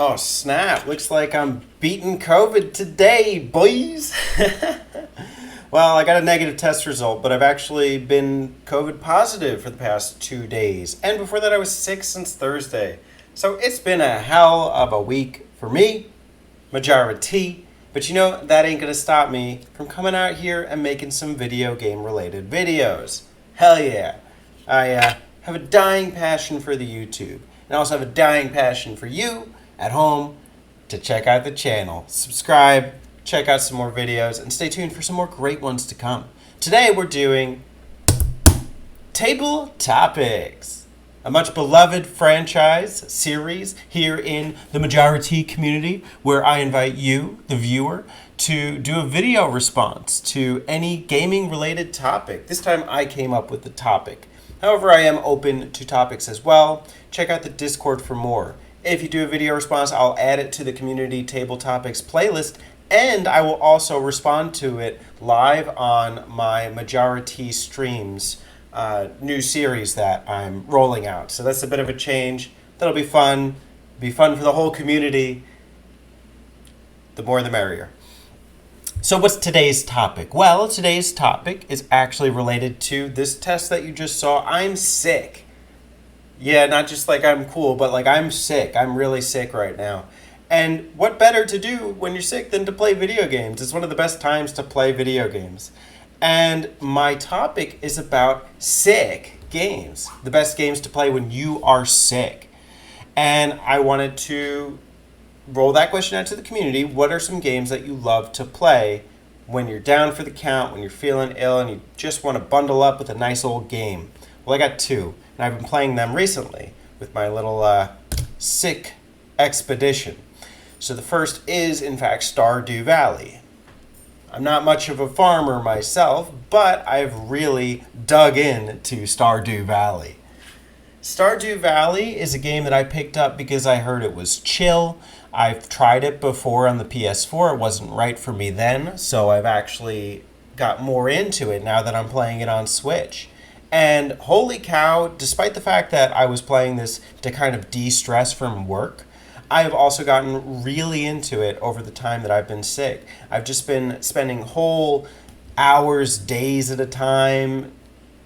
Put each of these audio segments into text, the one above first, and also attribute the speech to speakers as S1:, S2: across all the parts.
S1: Oh, snap. Looks like I'm beating COVID today, boys. Well, I got a negative test result, but I've actually been COVID positive for the past 2 days. And before that, I was sick since Thursday. So it's been a hell of a week for me, Majora T. But you know, that ain't going to stop me from coming out here and making some video game related videos. Hell yeah. I have a dying passion for the YouTube. And I also have a dying passion for you at home to check out the channel. Subscribe, check out some more videos, and stay tuned for some more great ones to come. Today we're doing Table Topics, a much beloved franchise series here in the Majority community where I invite you, the viewer, to do a video response to any gaming related topic. This time I came up with the topic. However, I am open to topics as well. Check out the Discord for more. If you do a video response, I'll add it to the Community Table Topics playlist, and I will also respond to it live on my Majority Streams new series that I'm rolling out. So that's a bit of a change. That'll be fun. Be fun for the whole community. The more the merrier. So what's today's topic? Well, today's topic is actually related to this test that you just saw. I'm sick. Yeah, not just like I'm cool, but like I'm sick. I'm really sick right now. And what better to do when you're sick than to play video games? It's one of the best times to play video games. And my topic is about sick games. The best games to play when you are sick. And I wanted to roll that question out to the community. What are some games that you love to play when you're down for the count, when you're feeling ill, and you just want to bundle up with a nice old game? Well, I got two, and I've been playing them recently with my little sick expedition. So the first is, in fact, Stardew Valley. I'm not much of a farmer myself, but I've really dug into Stardew Valley. Stardew Valley is a game that I picked up because I heard it was chill. I've tried it before on the PS4. It wasn't right for me then, so I've actually got more into it now that I'm playing it on Switch. And holy cow, despite the fact that I was playing this to kind of de-stress from work, I have also gotten really into it over the time that I've been sick. I've just been spending whole hours, days at a time,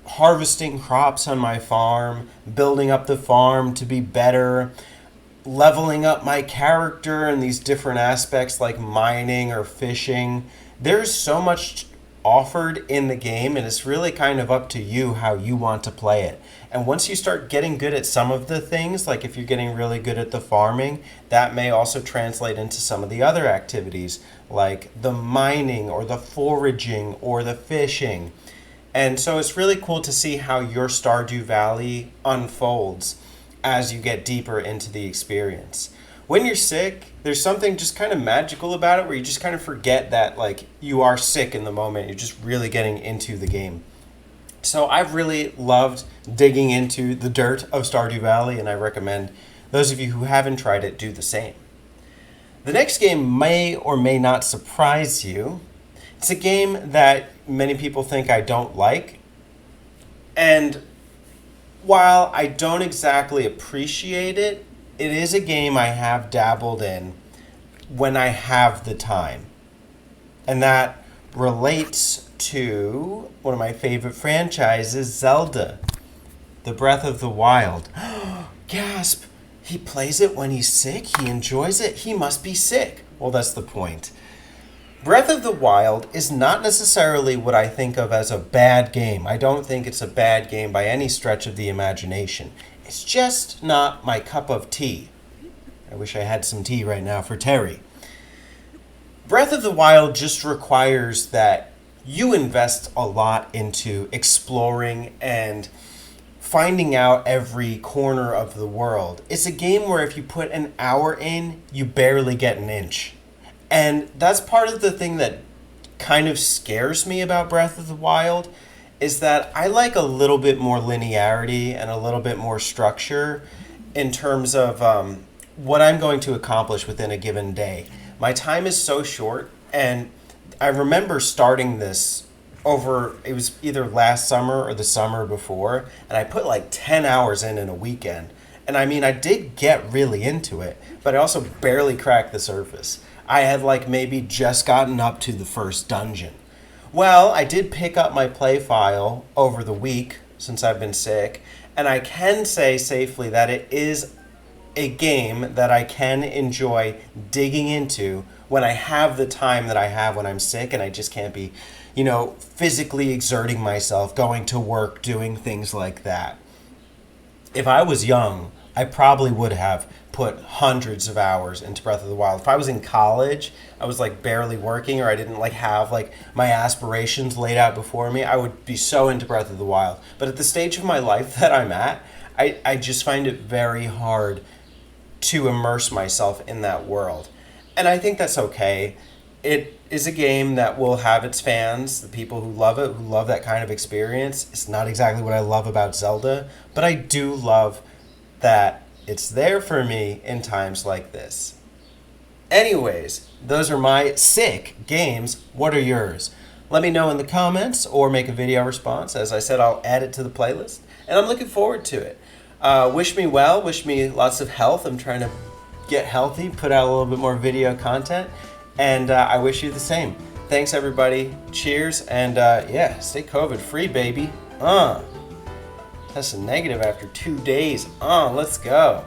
S1: harvesting crops on my farm, building up the farm to be better, leveling up my character in these different aspects like mining or fishing. There's so much offered in the game, and it's really kind of up to you how you want to play it. And once you start getting good at some of the things, like if you're getting really good at the farming, that may also translate into some of the other activities like the mining or the foraging or the fishing. And so it's really cool to see how your Stardew Valley unfolds as you get deeper into the experience. When you're sick, there's something just kind of magical about it where you just kind of forget that like you are sick in the moment. You're just really getting into the game. So I've really loved digging into the dirt of Stardew Valley, and I recommend those of you who haven't tried it do the same. The next game may or may not surprise you. It's a game that many people think I don't like. And while I don't exactly appreciate it, it is a game I have dabbled in when I have the time. And that relates to one of my favorite franchises, Zelda, The Breath of the Wild. Gasp! He plays it when he's sick? He enjoys it? He must be sick. Well, that's the point. Breath of the Wild is not necessarily what I think of as a bad game. I don't think it's a bad game by any stretch of the imagination. It's just not my cup of tea. I wish I had some tea right now for Terry. Breath of the Wild just requires that you invest a lot into exploring and finding out every corner of the world. It's a game where if you put an hour in, you barely get an inch. And that's part of the thing that kind of scares me about Breath of the Wild, is that I like a little bit more linearity and a little bit more structure in terms of what I'm going to accomplish within a given day. My time is so short, and I remember starting this it was either last summer or the summer before, and I put like 10 hours in a weekend. And I mean, I did get really into it, but I also barely cracked the surface. I had like maybe just gotten up to the first dungeon. Well, I did pick up my play file over the week since I've been sick, and I can say safely that it is a game that I can enjoy digging into when I have the time that I have when I'm sick and I just can't be, physically exerting myself, going to work, doing things like that. If I was young, I probably would have put hundreds of hours into Breath of the Wild. If I was in college, I was like barely working, or I didn't like have like my aspirations laid out before me, I would be so into Breath of the Wild. But at the stage of my life that I'm at, I just find it very hard to immerse myself in that world. And I think that's okay. It is a game that will have its fans, the people who love it, who love that kind of experience. It's not exactly what I love about Zelda, but I do love that it's there for me in times like this. Anyways, those are my sick games. What are yours? Let me know in the comments or make a video response. As I said, I'll add it to the playlist, and I'm looking forward to it. Wish me well, wish me lots of health. I'm trying to get healthy, put out a little bit more video content, and I wish you the same. Thanks, everybody. Cheers, and stay COVID free, baby. That's a negative after 2 days. Let's go.